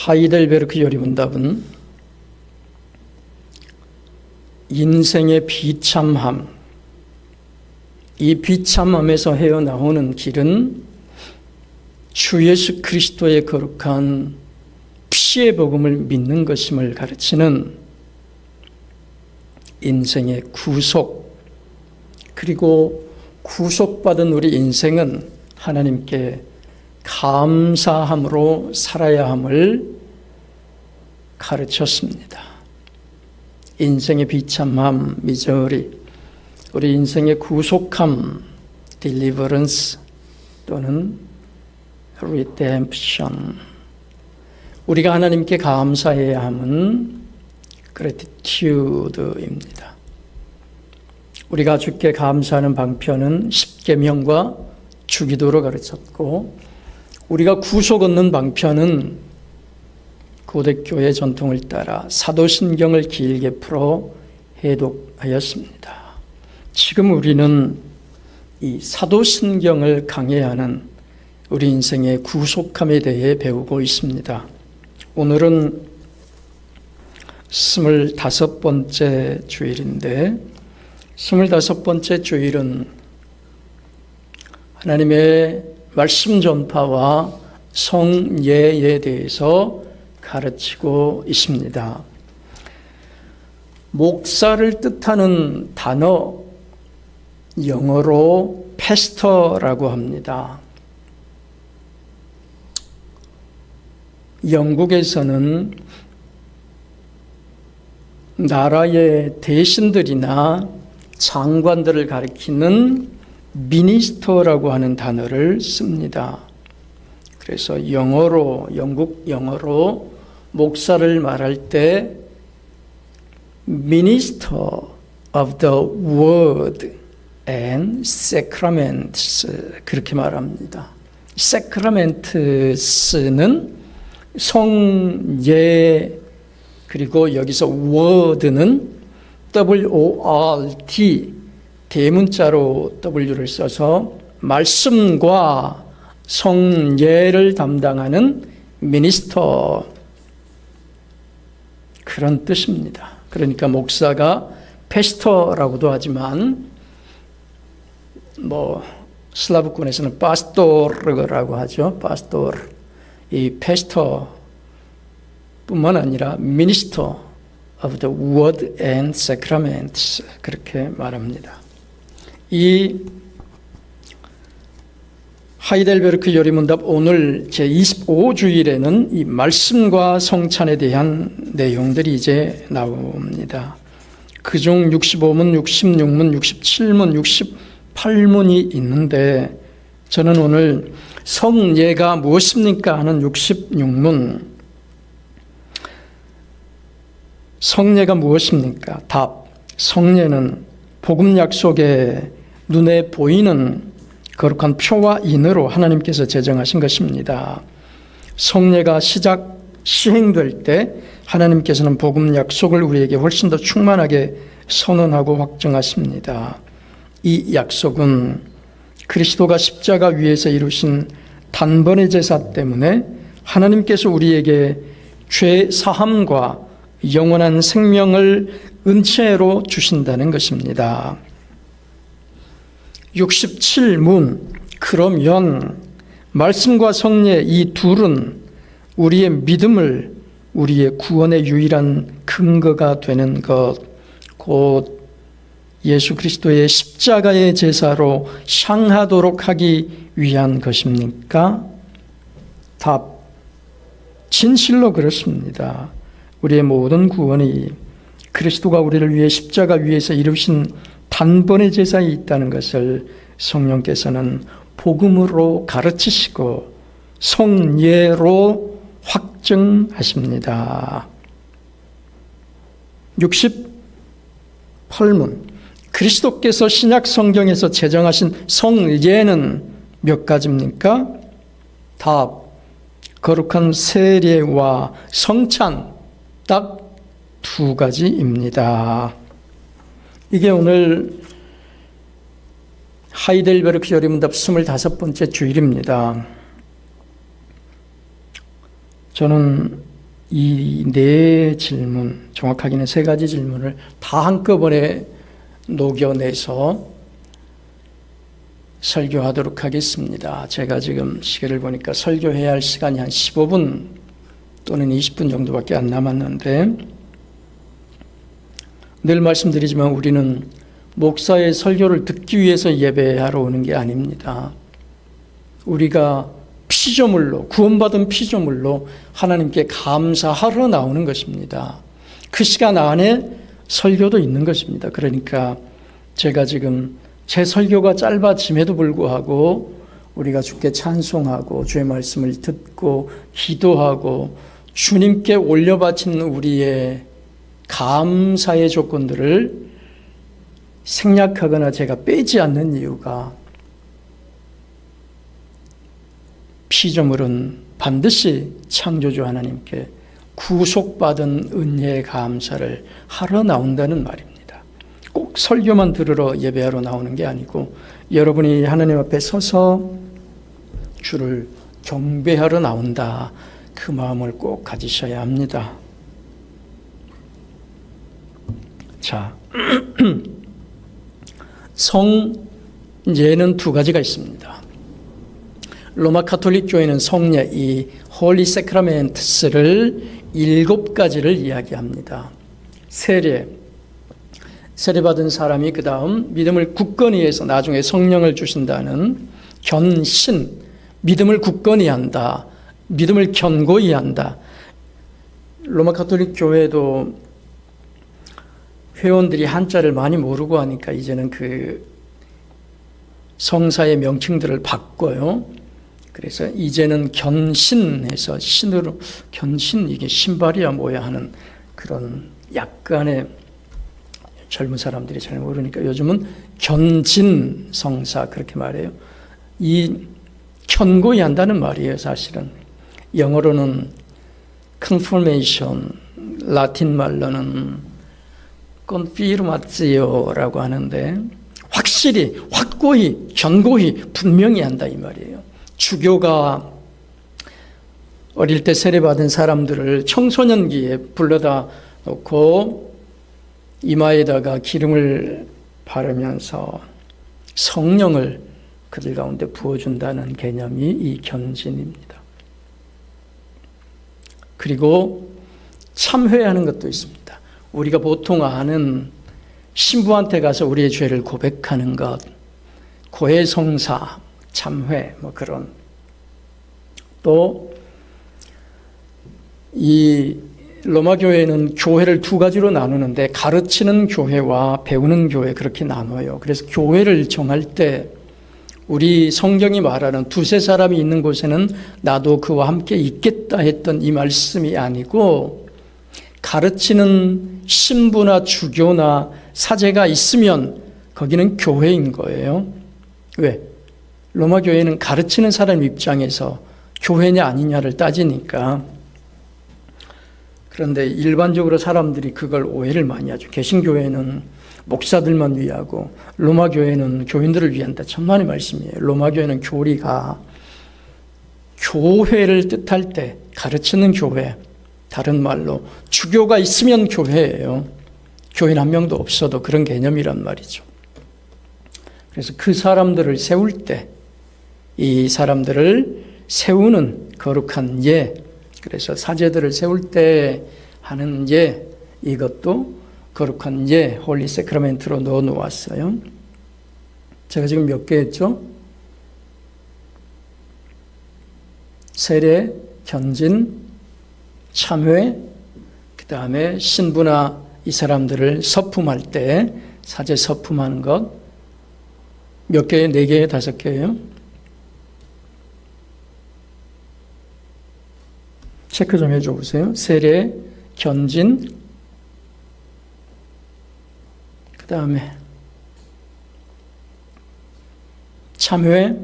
하이델베르크 요리문답은 인생의 비참함, 이 비참함에서 헤어나오는 길은 주 예수 그리스도의 거룩한 피의 복음을 믿는 것임을 가르치는 인생의 구속, 그리고 구속받은 우리 인생은 하나님께 감사함으로 살아야 함을 가르쳤습니다. 인생의 비참함, 미저리, 우리 인생의 구속함, deliverance 또는 redemption, 우리가 하나님께 감사해야 함은 gratitude입니다. 우리가 주께 감사하는 방편은 십계명과 주기도로 가르쳤고, 우리가 구속 얻는 방편은 고대교회 전통을 따라 사도신경을 길게 풀어 해독하였습니다. 지금 우리는 이 사도신경을 강해하는 우리 인생의 구속함에 대해 배우고 있습니다. 오늘은 25번째 주일인데, 25번째 주일은 하나님의 말씀 전파와 성예에 대해서 가르치고 있습니다. 목사를 뜻하는 단어, 영어로 패스터라고 합니다. 영국에서는 나라의 대신들이나 장관들을 가리키는 미니스터라고 하는 단어를 씁니다. 그래서 영국 영어로 목사를 말할 때 Minister of the Word and Sacraments, 그렇게 말합니다. Sacraments는 성예, 그리고 여기서 word는 WORD, 대문자로 W를 써서 말씀과 성예를 담당하는 미니스터, 그런 뜻입니다. 그러니까 목사가 패스터라고도 하지만 슬라브권에서는 파스토르라고 하죠. 파스토르. 이 패스터 뿐만 아니라 Minister of the Word and Sacraments, 그렇게 말합니다. 이 하이델베르크 요리문답 오늘 제25주일에는 이 말씀과 성찬에 대한 내용들이 이제 나옵니다. 그중 65문, 66문, 67문, 68문이 있는데, 저는 오늘 성예가 무엇입니까 하는 66문, 성예가 무엇입니까? 답, 성예는 복음 약속에 눈에 보이는 거룩한 표와 인으로 하나님께서 제정하신 것입니다. 성례가 시행될 때 하나님께서는 복음 약속을 우리에게 훨씬 더 충만하게 선언하고 확정하십니다. 이 약속은 그리스도가 십자가 위에서 이루신 단번의 제사 때문에 하나님께서 우리에게 죄 사함과 영원한 생명을 은혜로 주신다는 것입니다. 67문, 그러면 말씀과 성례 이 둘은 우리의 믿음을, 우리의 구원의 유일한 근거가 되는 것, 곧 예수 그리스도의 십자가의 제사로 향하도록 하기 위한 것입니까? 답, 진실로 그렇습니다. 우리의 모든 구원이 그리스도가 우리를 위해 십자가 위에서 이루신 단번의 제사에 있다는 것을 성령께서는 복음으로 가르치시고 성예로 확증하십니다. 68문, 그리스도께서 신약 성경에서 제정하신 성예는 몇 가지입니까? 답, 거룩한 세례와 성찬, 딱 2가지입니다. 이게 오늘 하이델베르크 요리문답 25번째 주일입니다. 저는 이 네 질문, 정확하게는 세 가지 질문을 다 한꺼번에 녹여내서 설교하도록 하겠습니다. 제가 지금 시계를 보니까 설교해야 할 시간이 한 15분 또는 20분 정도밖에 안 남았는데, 늘 말씀드리지만 우리는 목사의 설교를 듣기 위해서 예배하러 오는 게 아닙니다. 우리가 피조물로, 구원받은 피조물로 하나님께 감사하러 나오는 것입니다. 그 시간 안에 설교도 있는 것입니다. 그러니까 제가 지금 제 설교가 짧아짐에도 불구하고 우리가 주께 찬송하고 주의 말씀을 듣고 기도하고 주님께 올려바친 우리의 감사의 조건들을 생략하거나 제가 빼지 않는 이유가, 피조물은 반드시 창조주 하나님께 구속받은 은혜의 감사를 하러 나온다는 말입니다. 꼭 설교만 들으러 예배하러 나오는 게 아니고 여러분이 하나님 앞에 서서 주를 경배하러 나온다, 그 마음을 꼭 가지셔야 합니다. 자, 성예는 두 가지가 있습니다. 로마 카톨릭 교회는 성례, 이 홀리 세크라멘트스를 7가지를 이야기합니다. 세례받은 사람이 그 다음 믿음을 굳건히 해서 나중에 성령을 주신다는 견신, 믿음을 굳건히 한다, 믿음을 견고히 한다. 로마 카톨릭 교회도 회원들이 한자를 많이 모르고 하니까 이제는 그 성사의 명칭들을 바꿔요. 그래서 이제는 견신해서 신으로, 견신, 이게 신발이야 뭐야 하는 그런 약간의, 젊은 사람들이 잘 모르니까 요즘은 견진 성사 그렇게 말해요. 이 견고히 한다는 말이에요. 사실은 영어로는 confirmation, 라틴 말로는 confirmatio라고 하는데, 확실히, 확고히, 견고히, 분명히 한다 이 말이에요. 주교가 어릴 때 세례받은 사람들을 청소년기에 불러다 놓고 이마에다가 기름을 바르면서 성령을 그들 가운데 부어준다는 개념이 이 견진입니다. 그리고 참회하는 것도 있습니다. 우리가 보통 아는 신부한테 가서 우리의 죄를 고백하는 것, 고해성사, 참회, 뭐 그런. 또 이 로마 교회는 교회를 두 가지로 나누는데, 가르치는 교회와 배우는 교회 그렇게 나눠요. 그래서 교회를 정할 때 우리 성경이 말하는 두세 사람이 있는 곳에는 나도 그와 함께 있겠다 했던 이 말씀이 아니고, 가르치는 신부나 주교나 사제가 있으면 거기는 교회인 거예요. 왜? 로마 교회는 가르치는 사람 입장에서 교회냐 아니냐를 따지니까. 그런데 일반적으로 사람들이 그걸 오해를 많이 하죠. 개신교회는 목사들만 위하고 로마 교회는 교인들을 위한다. 천만의 말씀이에요. 로마 교회는 교리가 교회를 뜻할 때 가르치는 교회, 다른 말로 주교가 있으면 교회예요. 교인 한 명도 없어도 그런 개념이란 말이죠. 그래서 그 사람들을 세울 때, 이 사람들을 세우는 거룩한 예, 그래서 사제들을 세울 때 하는 예, 이것도 거룩한 예, 홀리 세크라멘트로 넣어 놓았어요. 제가 지금 몇 개 했죠? 세례, 견진, 참회, 그 다음에 신부나 이 사람들을 서품할 때 사제 서품하는 것, 몇 개예요? 4개예요? 5개예요? 체크 좀 해줘 보세요. 세례, 견진, 그 다음에 참회,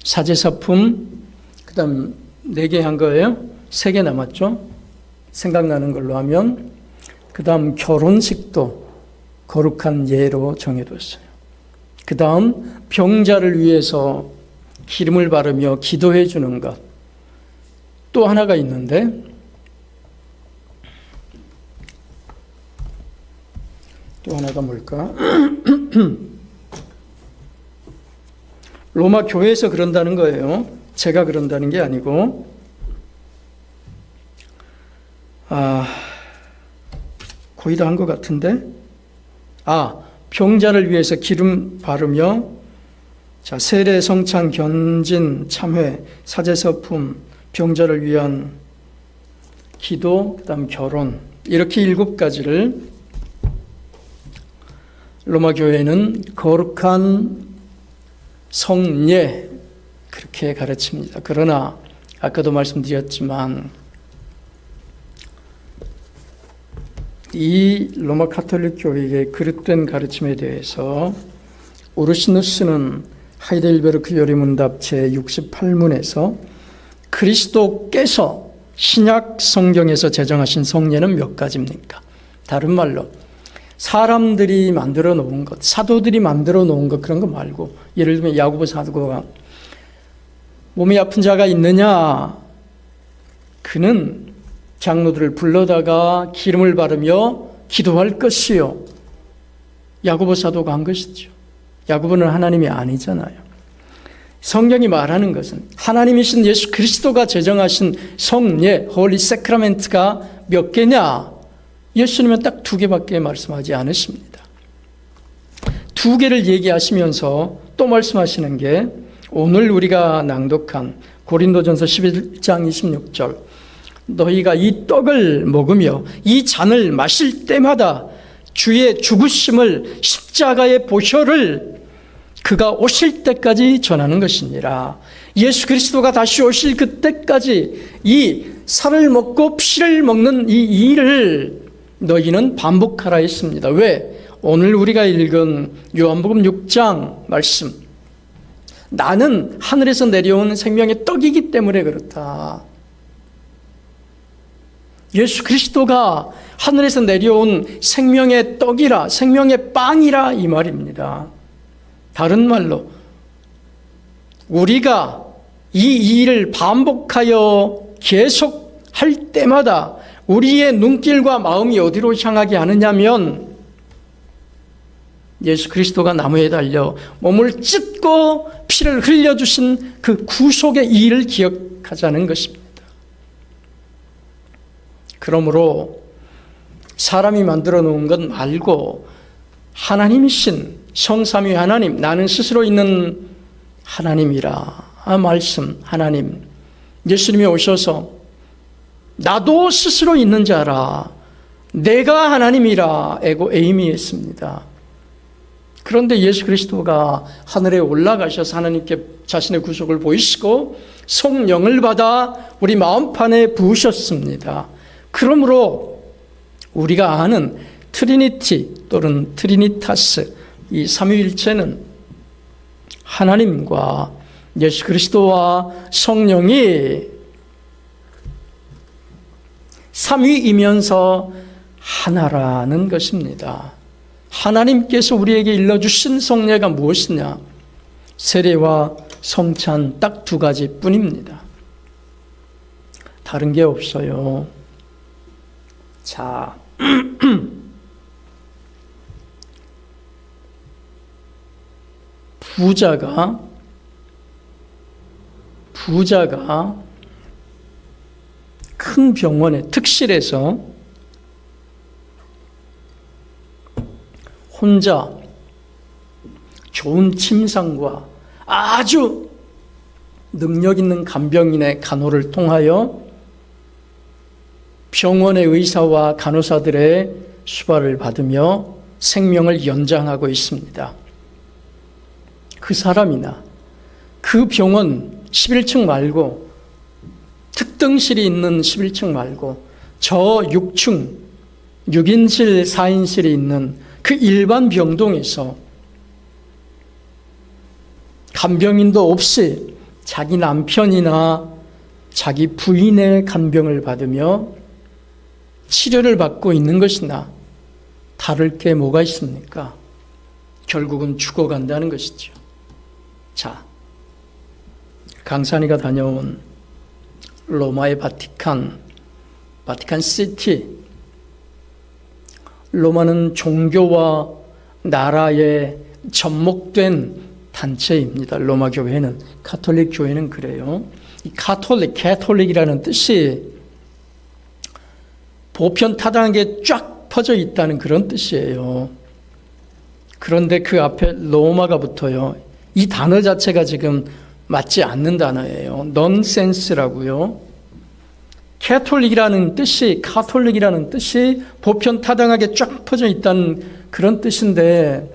사제서품, 그 다음 4개 한 거예요. 3개 남았죠. 생각나는 걸로 하면. 그 다음 결혼식도 거룩한 예로 정해뒀어요. 그 다음 병자를 위해서 기름을 바르며 기도해 주는 것. 또 하나가 있는데 또 하나가 뭘까? 로마 교회에서 그런다는 거예요. 제가 그런다는 게 아니고. 거의 다 한 것 같은데. 병자를 위해서 기름 바르며, 자, 세례, 성찬, 견진, 참회, 사제서품, 병자를 위한 기도, 그다음 결혼, 이렇게 7가지를 로마 교회는 거룩한 성례 그렇게 가르칩니다. 그러나 아까도 말씀드렸지만 이 로마 가톨릭 교회의 그릇된 가르침에 대해서 우르시누스는 하이델베르크 요리문답 제68문에서 그리스도께서 신약 성경에서 제정하신 성례는 몇 가지입니까? 다른 말로 사람들이 만들어 놓은 것, 사도들이 만들어 놓은 것, 그런 거 말고, 예를 들면 야고보 사도가 몸이 아픈 자가 있느냐? 그는 장로들을 불러다가 기름을 바르며 기도할 것이요. 야고보 사도가 한 것이죠. 야고보는 하나님이 아니잖아요. 성경이 말하는 것은 하나님이신 예수 그리스도가 제정하신 성례, 홀리 세크라멘트가 몇 개냐? 예수님은 딱 2개밖에 말씀하지 않으십니다. 2개를 얘기하시면서 또 말씀하시는 게 오늘 우리가 낭독한 고린도전서 11장 26절, 너희가 이 떡을 먹으며 이 잔을 마실 때마다 주의 죽으심을, 십자가의 보혈을 그가 오실 때까지 전하는 것이니라. 예수 그리스도가 다시 오실 그때까지 이 살을 먹고 피를 먹는 이 일을 너희는 반복하라 했습니다. 왜? 오늘 우리가 읽은 요한복음 6장 말씀, 나는 하늘에서 내려온 생명의 떡이기 때문에 그렇다. 예수 그리스도가 하늘에서 내려온 생명의 떡이라, 생명의 빵이라 이 말입니다. 다른 말로 우리가 이 일을 반복하여 계속 할 때마다 우리의 눈길과 마음이 어디로 향하게 하느냐면 예수 그리스도가 나무에 달려 몸을 찢고 피를 흘려주신 그 구속의 일을 기억하자는 것입니다. 그러므로 사람이 만들어 놓은 것 말고 하나님이신 성삼위 하나님, 나는 스스로 있는 하나님이라 말씀, 하나님, 예수님이 오셔서 나도 스스로 있는 자라, 내가 하나님이라 에이미했습니다. 그런데 예수 그리스도가 하늘에 올라가셔서 하나님께 자신의 구속을 보이시고 성령을 받아 우리 마음판에 부으셨습니다. 그러므로 우리가 아는 트리니티 또는 트리니타스, 이 삼위일체는 하나님과 예수 그리스도와 성령이 삼위이면서 하나라는 것입니다. 하나님께서 우리에게 일러주신 성례가 무엇이냐? 세례와 성찬 딱 2가지 뿐입니다. 다른 게 없어요. 자, 부자가 큰 병원의 특실에서 혼자 좋은 침상과 아주 능력 있는 간병인의 간호를 통하여 병원의 의사와 간호사들의 수발을 받으며 생명을 연장하고 있습니다. 그 사람이나 그 병원 11층 말고, 특등실이 있는 11층 말고 저 6층 6인실 4인실이 있는 그 일반 병동에서 간병인도 없이 자기 남편이나 자기 부인의 간병을 받으며 치료를 받고 있는 것이나 다를 게 뭐가 있습니까? 결국은 죽어간다는 것이죠. 자, 강산이가 다녀온 로마의 바티칸 시티, 로마는 종교와 나라에 접목된 단체입니다. 로마 교회는, 가톨릭 교회는 그래요. 이 캐톨릭이라는 뜻이 보편타당하게 쫙 퍼져 있다는 그런 뜻이에요. 그런데 그 앞에 로마가 붙어요. 이 단어 자체가 지금 맞지 않는 단어예요. 넌센스라고요. 카톨릭이라는 뜻이 보편타당하게 쫙 퍼져 있다는 그런 뜻인데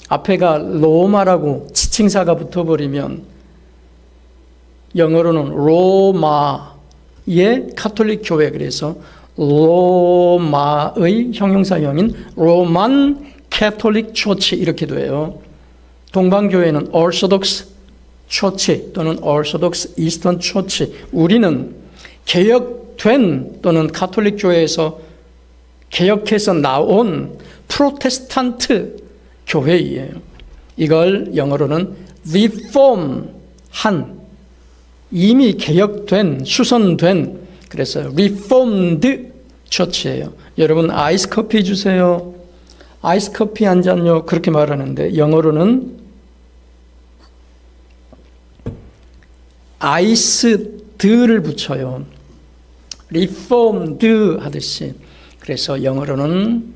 앞에가 로마라고 지칭사가 붙어버리면 영어로는 로마의 가톨릭 교회, 그래서 로마의 형용사형인 로만 캐톨릭 초치 이렇게 돼요. 동방교회는 오르소독스 초치 또는 오르소독스 이스턴 초치. 우리는 개혁된 또는 가톨릭 교회에서 개혁해서 나온 프로테스탄트 교회이에요. 이걸 영어로는 reform한, 이미 개혁된, 수선된, 그래서 reformed church예요. 여러분 아이스 커피 주세요. 아이스 커피 한 잔요. 그렇게 말하는데 영어로는 아이스드를 붙여요. reformed 하듯이. 그래서 영어로는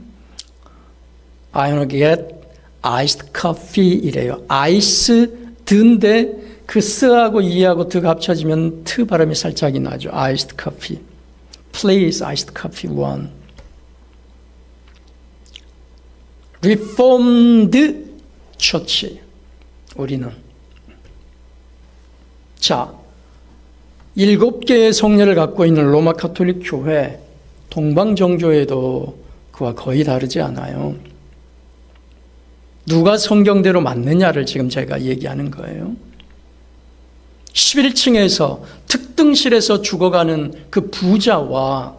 I want to get iced coffee 이래요. 아이스드인데 그 스하고 이하고 드가 합쳐지면 트 발음이 살짝이 나죠. iced coffee. Please iced coffee one. Reformed Church. 우리는. 자, 7개의 성례를 갖고 있는 로마 가톨릭 교회, 동방정교회도 그와 거의 다르지 않아요. 누가 성경대로 맞느냐를 지금 제가 얘기하는 거예요. 11층에서 특등실에서 죽어가는 그 부자와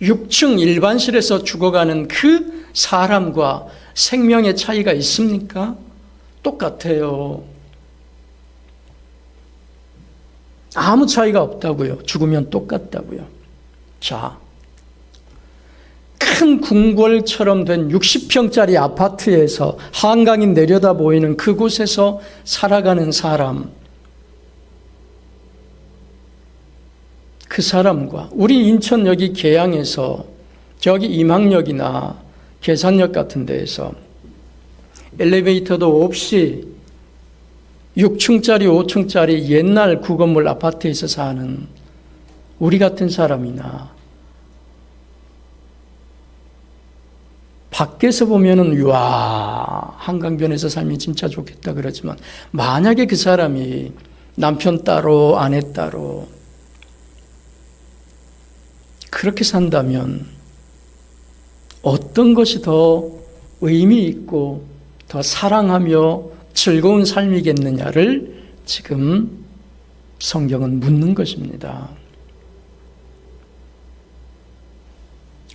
6층 일반실에서 죽어가는 그 사람과 생명의 차이가 있습니까? 똑같아요. 아무 차이가 없다고요. 죽으면 똑같다고요. 자, 큰 궁궐처럼 된 60평짜리 아파트에서 한강이 내려다 보이는 그곳에서 살아가는 사람, 그 사람과 우리 인천 여기 계양에서 저기 임항역이나 계산역 같은 데에서 엘리베이터도 없이 6층짜리 5층짜리 옛날 구건물 아파트에서 사는 우리 같은 사람이나 밖에서 보면은 와 한강변에서 살면 진짜 좋겠다 그러지만 만약에 그 사람이 남편 따로 아내 따로 그렇게 산다면 어떤 것이 더 의미 있고 더 사랑하며 즐거운 삶이겠느냐를 지금 성경은 묻는 것입니다.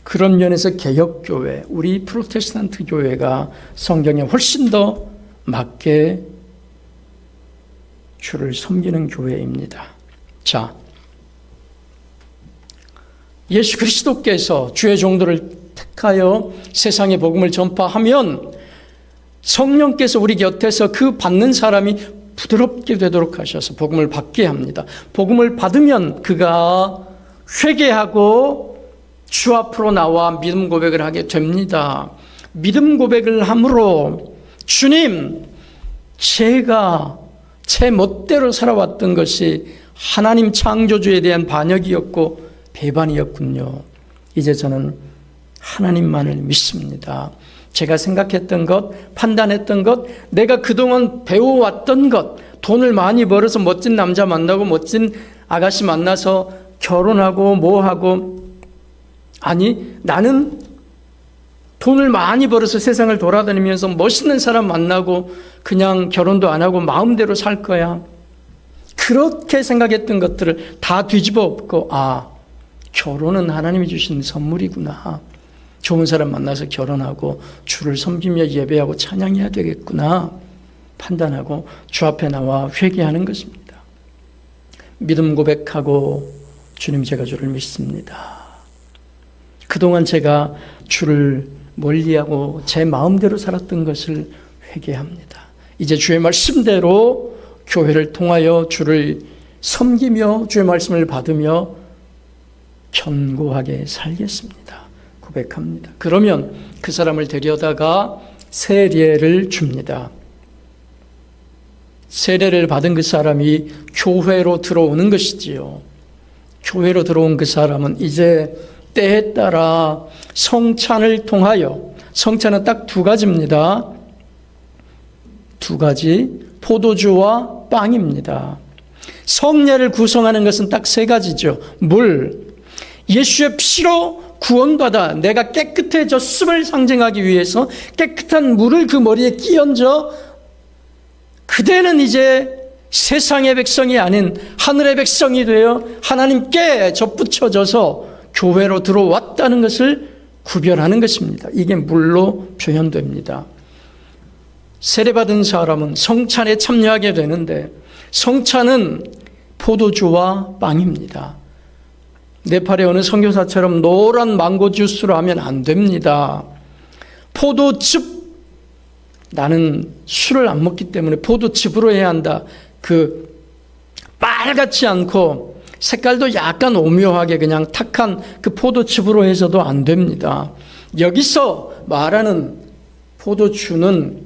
그런 면에서 개혁교회, 우리 프로테스탄트 교회가 성경에 훨씬 더 맞게 주를 섬기는 교회입니다. 자, 예수 그리스도께서 주의 종들을 택하여 세상에 복음을 전파하면 성령께서 우리 곁에서 그 받는 사람이 부드럽게 되도록 하셔서 복음을 받게 합니다. 복음을 받으면 그가 회개하고 주 앞으로 나와 믿음 고백을 하게 됩니다. 믿음 고백을 함으로 주님, 제가 제 멋대로 살아왔던 것이 하나님 창조주에 대한 반역이었고 배반이었군요. 이제 저는 하나님만을 믿습니다. 제가 생각했던 것, 판단했던 것, 내가 그동안 배워왔던 것, 돈을 많이 벌어서 멋진 남자 만나고 멋진 아가씨 만나서 결혼하고 뭐하고, 아니 나는 돈을 많이 벌어서 세상을 돌아다니면서 멋있는 사람 만나고 그냥 결혼도 안 하고 마음대로 살 거야. 그렇게 생각했던 것들을 다 뒤집어 엎고 결혼은 하나님이 주신 선물이구나. 좋은 사람 만나서 결혼하고 주를 섬기며 예배하고 찬양해야 되겠구나 판단하고 주 앞에 나와 회개하는 것입니다. 믿음 고백하고 주님, 제가 주를 믿습니다. 그동안 제가 주를 멀리하고 제 마음대로 살았던 것을 회개합니다. 이제 주의 말씀대로 교회를 통하여 주를 섬기며 주의 말씀을 받으며 견고하게 살겠습니다. 고백합니다. 그러면 그 사람을 데려다가 세례를 줍니다. 세례를 받은 그 사람이 교회로 들어오는 것이지요. 교회로 들어온 그 사람은 이제 때에 따라 성찬을 통하여, 성찬은 딱 두 가지입니다. 두 가지, 포도주와 빵입니다. 성례를 구성하는 것은 딱 세 가지죠. 물, 예수의 피로 구원받아 내가 깨끗해졌음을 상징하기 위해서 깨끗한 물을 그 머리에 끼얹어 그대는 이제 세상의 백성이 아닌 하늘의 백성이 되어 하나님께 접붙여져서 교회로 들어왔다는 것을 구별하는 것입니다. 이게 물로 표현됩니다. 세례받은 사람은 성찬에 참여하게 되는데 성찬은 포도주와 빵입니다. 네팔의 어느 선교사처럼 노란 망고 주스로 하면 안 됩니다. 포도즙, 나는 술을 안 먹기 때문에 포도즙으로 해야 한다. 그 빨갛지 않고 색깔도 약간 오묘하게 그냥 탁한 그 포도즙으로 해서도 안 됩니다. 여기서 말하는 포도주는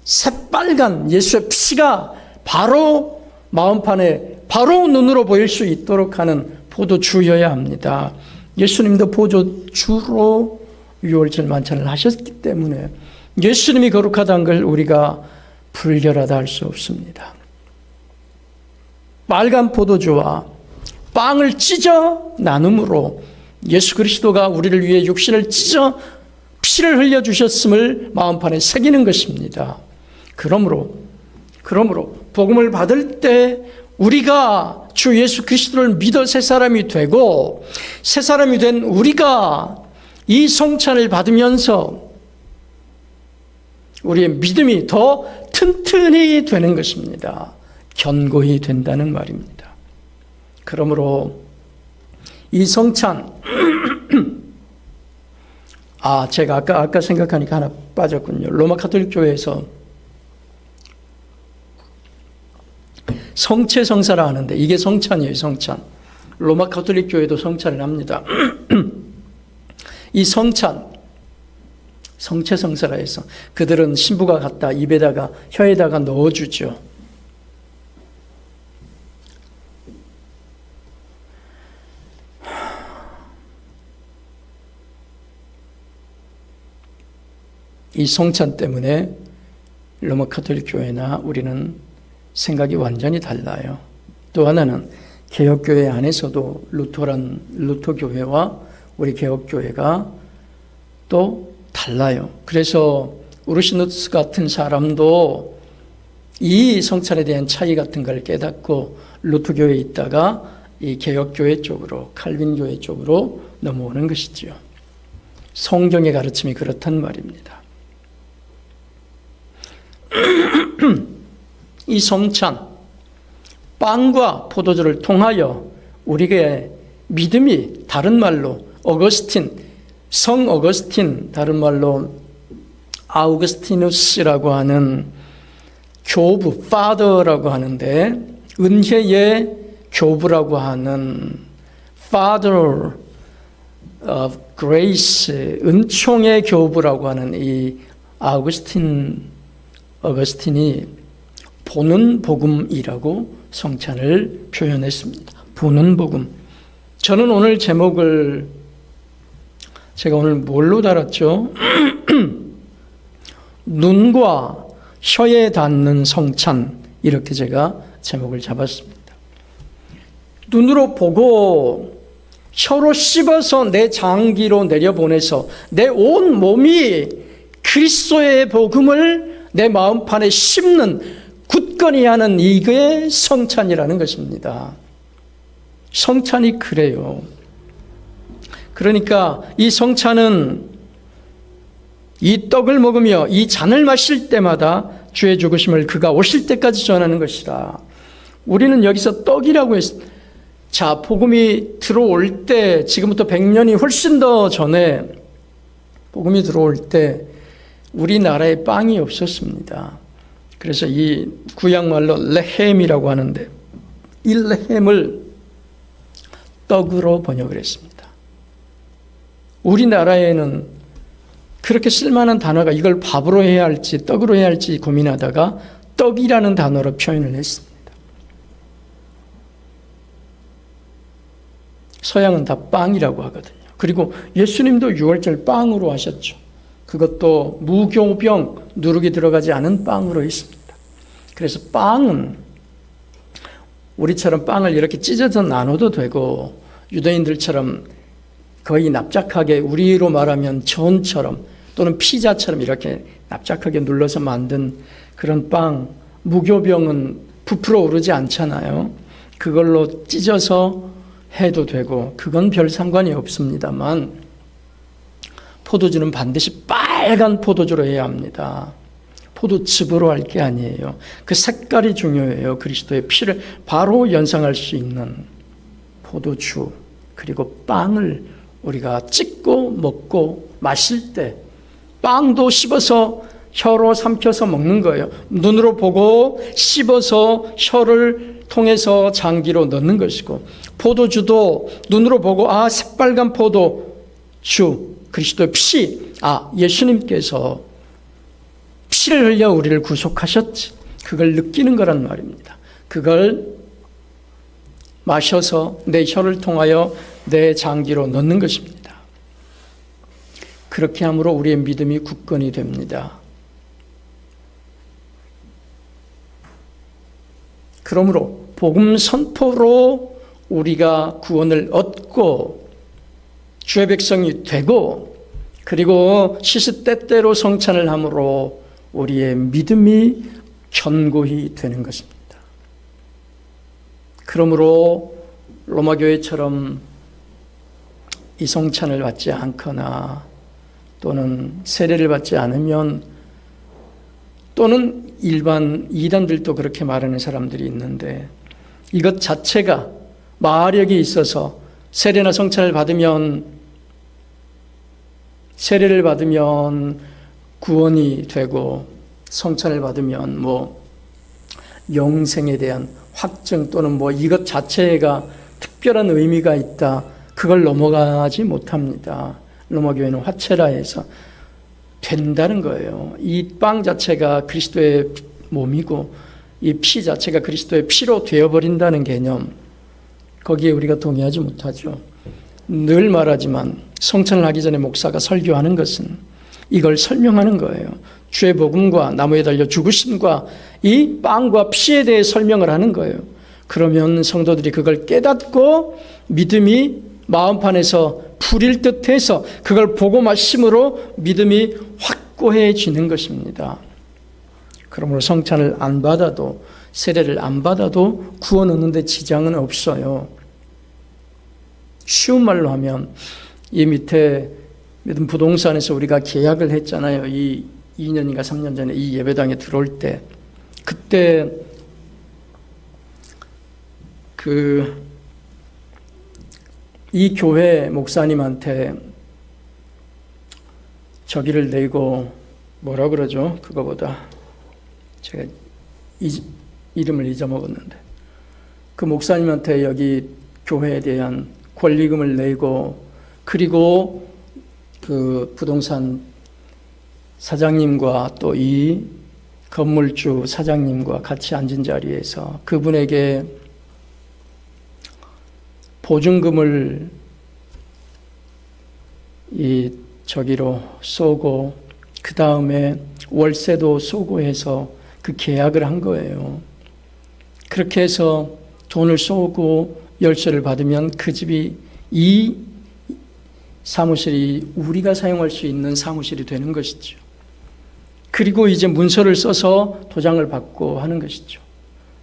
새빨간 예수의 피가 바로 마음판에 바로 눈으로 보일 수 있도록 하는 포도주여야 합니다. 예수님도 포도주로 유월절 만찬을 하셨기 때문에 예수님이 거룩하다는 걸 우리가 불결하다 할 수 없습니다. 빨간 포도주와 빵을 찢어 나눔으로 예수 그리스도가 우리를 위해 육신을 찢어 피를 흘려주셨음을 마음판에 새기는 것입니다. 그러므로 복음을 받을 때 우리가 주 예수 그리스도를 믿어 새 사람이 되고 새 사람이 된 우리가 이 성찬을 받으면서 우리의 믿음이 더 튼튼히 되는 것입니다. 견고히 된다는 말입니다. 그러므로 이 성찬 제가 아까 생각하니까 하나 빠졌군요. 로마 가톨릭 교회에서 성체 성사라 하는데 이게 성찬이에요. 성찬. 로마 가톨릭 교회도 성찬을 합니다. 이 성찬, 성체 성사라 해서 그들은 신부가 갖다 입에다가 혀에다가 넣어주죠. 이 성찬 때문에 로마 가톨릭 교회나 우리는 생각이 완전히 달라요. 또 하나는 개혁교회 안에서도 루터교회와 우리 개혁교회가 또 달라요. 그래서 우르시누스 같은 사람도 이 성찬에 대한 차이 같은 걸 깨닫고 루터교회에 있다가 이 개혁교회 쪽으로, 칼빈교회 쪽으로 넘어오는 것이지요. 성경의 가르침이 그렇단 말입니다. 이 성찬, 빵과 포도주를 통하여 우리의 믿음이 다른 말로 성 어거스틴, 다른 말로 아우구스티누스라고 하는 교부, father라고 하는데 은혜의 교부라고 하는 father of grace, 은총의 교부라고 하는 이 어거스틴이 보는 복음이라고 성찬을 표현했습니다. 보는 복음. 저는 오늘 제목을 제가 오늘 뭘로 달았죠? 눈과 혀에 닿는 성찬, 이렇게 제가 제목을 잡았습니다. 눈으로 보고 혀로 씹어서 내 장기로 내려보내서 내 온 몸이 그리스도의 복음을 내 마음판에 씹는 굳건히 하는 이게 성찬이라는 것입니다. 성찬이 그래요. 그러니까 이 성찬은 이 떡을 먹으며 이 잔을 마실 때마다 주의 죽으심을 그가 오실 때까지 전하는 것이다. 우리는 여기서 떡이라고 했습니다. 자, 복음이 들어올 때 지금부터 100년이 훨씬 더 전에 복음이 들어올 때 우리나라에 빵이 없었습니다. 그래서 이 구약말로 레헴이라고 하는데 이 레헴을 떡으로 번역을 했습니다. 우리나라에는 그렇게 쓸만한 단어가 이걸 밥으로 해야 할지 떡으로 해야 할지 고민하다가 떡이라는 단어로 표현을 했습니다. 서양은 다 빵이라고 하거든요. 그리고 예수님도 유월절 빵으로 하셨죠. 그것도 무교병, 누룩이 들어가지 않은 빵으로 했습니다. 그래서 빵은 우리처럼 빵을 이렇게 찢어서 나눠도 되고 유대인들처럼 거의 납작하게 우리로 말하면 전처럼 또는 피자처럼 이렇게 납작하게 눌러서 만든 그런 빵, 무교병은 부풀어 오르지 않잖아요. 그걸로 찢어서 해도 되고 그건 별 상관이 없습니다만 포도주는 반드시 빨간 포도주로 해야 합니다. 포도즙으로 할 게 아니에요. 그 색깔이 중요해요. 그리스도의 피를 바로 연상할 수 있는 포도주 그리고 빵을 우리가 찍고 먹고 마실 때 빵도 씹어서 혀로 삼켜서 먹는 거예요. 눈으로 보고 씹어서 혀를 통해서 장기로 넣는 것이고 포도주도 눈으로 보고 새빨간 포도주 그리스도의 피 예수님께서 피를 흘려 우리를 구속하셨지 그걸 느끼는 거란 말입니다. 그걸 마셔서 내 혀를 통하여 내 장기로 넣는 것입니다. 그렇게 함으로 우리의 믿음이 굳건히 됩니다. 그러므로 복음 선포로 우리가 구원을 얻고 주의 백성이 되고 그리고 시시때때로 성찬을 함으로 우리의 믿음이 견고히 되는 것입니다. 그러므로 로마 교회처럼 이 성찬을 받지 않거나 또는 세례를 받지 않으면 또는 일반 이단들도 그렇게 말하는 사람들이 있는데 이것 자체가 마력이 있어서 세례나 성찬을 받으면 세례를 받으면 구원이 되고 성찬을 받으면 영생에 대한 확증 또는 이것 자체가 특별한 의미가 있다. 그걸 넘어가지 못합니다. 로마 교회는 화채라 해서 된다는 거예요. 이 빵 자체가 그리스도의 몸이고 이 피 자체가 그리스도의 피로 되어버린다는 개념 거기에 우리가 동의하지 못하죠. 늘 말하지만 성찬을 하기 전에 목사가 설교하는 것은 이걸 설명하는 거예요. 주의 복음과 나무에 달려 죽으심과 이 빵과 피에 대해 설명을 하는 거예요. 그러면 성도들이 그걸 깨닫고 믿음이 마음판에서 풀릴 듯해서 그걸 보고 마심으로 믿음이 확고해지는 것입니다. 그러므로 성찬을 안 받아도 세례를 안 받아도 구원 얻는데 지장은 없어요. 쉬운 말로 하면 이 밑에 믿음 부동산에서 우리가 계약을 했잖아요. 이 2년인가 3년 전에 이 예배당에 들어올 때 그때 이 교회 목사님한테 저기를 내고 뭐라 그러죠? 그거보다 제가 이름을 잊어먹었는데 그 목사님한테 여기 교회에 대한 권리금을 내고 그리고 그 부동산 사장님과 또 이 건물주 사장님과 같이 앉은 자리에서 그분에게 보증금을 저기로 쏘고 그 다음에 월세도 쏘고 해서 그 계약을 한 거예요. 그렇게 해서 돈을 쏘고 열쇠를 받으면 그 집이 이 사무실이 우리가 사용할 수 있는 사무실이 되는 것이죠. 그리고 이제 문서를 써서 도장을 받고 하는 것이죠.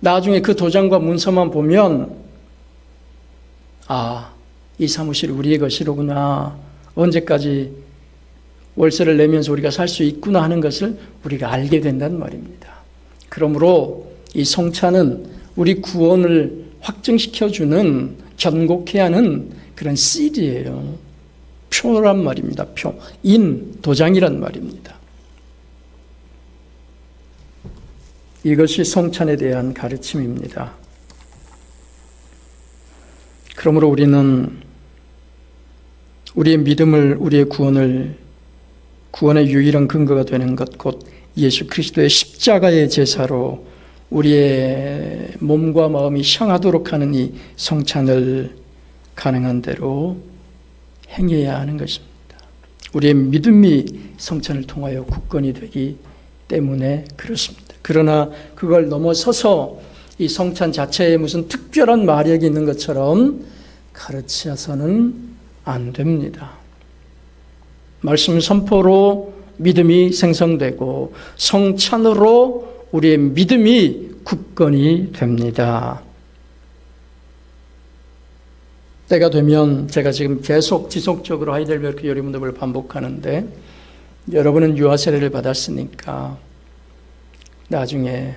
나중에 그 도장과 문서만 보면 이 사무실이 우리의 것이로구나. 언제까지 월세를 내면서 우리가 살 수 있구나 하는 것을 우리가 알게 된다는 말입니다. 그러므로 이 성찬은 우리 구원을 확증시켜주는 견고케 하는 그런 씨드예요. 표란 말입니다. 표. 도장이란 말입니다. 이것이 성찬에 대한 가르침입니다. 그러므로 우리는 우리의 믿음을, 우리의 구원의 유일한 근거가 되는 것, 곧 예수 그리스도의 십자가의 제사로 우리의 몸과 마음이 향하도록 하는 이 성찬을 가능한 대로 행해야 하는 것입니다. 우리의 믿음이 성찬을 통하여 굳건히 되기 때문에 그렇습니다. 그러나 그걸 넘어서서 이 성찬 자체에 무슨 특별한 마력이 있는 것처럼 가르쳐서는 안 됩니다. 말씀 선포로 믿음이 생성되고 성찬으로 우리의 믿음이 굳건히 됩니다. 때가 되면 제가 지금 계속 지속적으로 하이델베르크 여리문답을 반복하는데 여러분은 유아 세례를 받았으니까 나중에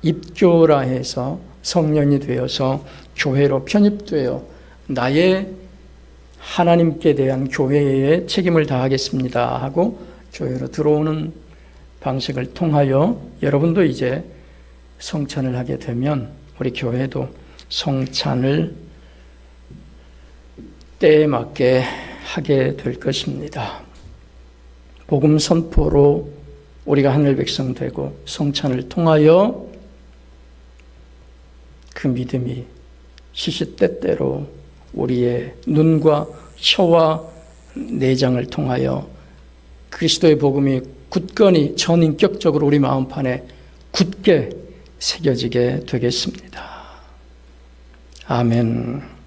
입교라 해서 성년이 되어서 교회로 편입되어 나의 하나님께 대한 교회의 책임을 다하겠습니다 하고 교회로 들어오는 방식을 통하여 여러분도 이제 성찬을 하게 되면 우리 교회도 성찬을 때에 맞게 하게 될 것입니다. 복음 선포로 우리가 하늘 백성 되고 성찬을 통하여 그 믿음이 시시때때로 우리의 눈과 혀와 내장을 통하여 그리스도의 복음이 굳건히 전인격적으로 우리 마음판에 굳게 새겨지게 되겠습니다. 아멘.